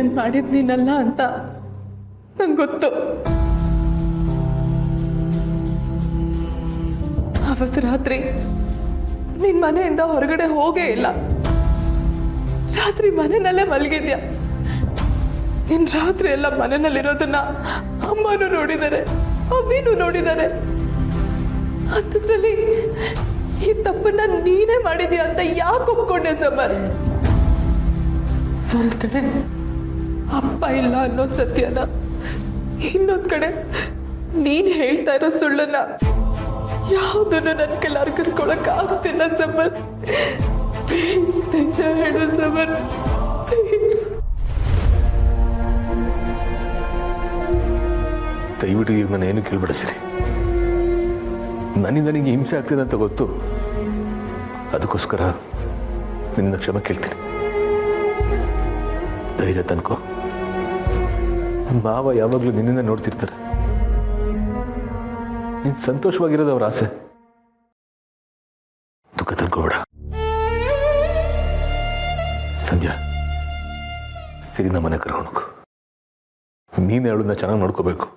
Accident ಮಾಡಿದ್ ನೀನಲ್ಲ ಅಂತ ನಂಗೆ ಗೊತ್ತು. ಅವತ್ತು ರಾತ್ರಿ ನಿನ್ ಮನೆಯಿಂದ ಹೊರಗಡೆ ಹೋಗೇ ಇಲ್ಲ. ರಾತ್ರಿ ಮನೆಯಲ್ಲೇ ಮಲಗಿದ್ಯಾ. ನೀನ್ ರಾತ್ರಿ ಎಲ್ಲ ಮನೆಯಲ್ಲಿರೋದನ್ನ ಅಮ್ಮನೂ ನೋಡಿದ್ದಾರೆ, ಅಮ್ಮಿನೂ ನೋಡಿದ್ದಾರೆ. ಅಂಥದ್ರಲ್ಲಿ ಈ ತಪ್ಪನ್ನ ನೀನೇ ಮಾಡಿದ್ಯಾ ಅಂತ ಯಾಕೆ ಒಪ್ಕೊಂಡೆ ಸಮರ್? ಒಂದ್ ಕಡೆ ಅಪ್ಪ ಇಲ್ಲ ಅನ್ನೋ ಸತ್ಯನ, ಇನ್ನೊಂದ್ ಕಡೆ ನೀನ್ ಹೇಳ್ತಾ ಇರೋ ಸುಳ್ಳನ್ನ ಯಾವುದನ್ನು ನನ್ನ ಕೈಲಿ ಅರ್ಗಿಸ್ಕೊಳಕ್ ಆಗ್ತಿಲ್ಲ ಸಮರ್. ಪ್ಲೀಸ್ ನಿಜ ಹೇಳು ಸಮರ್, ಪ್ಲೀಸ್. ದಯವಿಟ್ಟು ಈಗ ನಾನು ಏನು ಕೇಳ್ಬೇಡ ಸಿರಿ. ನನ್ನಿಂದ ನನಗೆ ಹಿಂಸೆ ಆಗ್ತಿದೆ ಅಂತ ಗೊತ್ತು. ಅದಕ್ಕೋಸ್ಕರ ನಿನ್ನ ಕ್ಷಮೆ ಕೇಳ್ತೀನಿ. ಧೈರ್ಯ ತನ್ಕೋ. ಮಾವ ಯಾವಾಗಲೂ ನಿನ್ನಿಂದ ನೋಡ್ತಿರ್ತಾರೆ. ನೀನು ಸಂತೋಷವಾಗಿರೋದು ಅವ್ರ ಆಸೆ. ದುಃಖ ತನ್ಕೋಬೇಡ. ಸಂಧ್ಯಾ, ಸಿರಿನ ಮನೆ ಕರ್ಕೊಂಡು ಹೋಗು. ನೀನು ಅವಳನ್ನ ಚೆನ್ನಾಗಿ ನೋಡ್ಕೋಬೇಕು.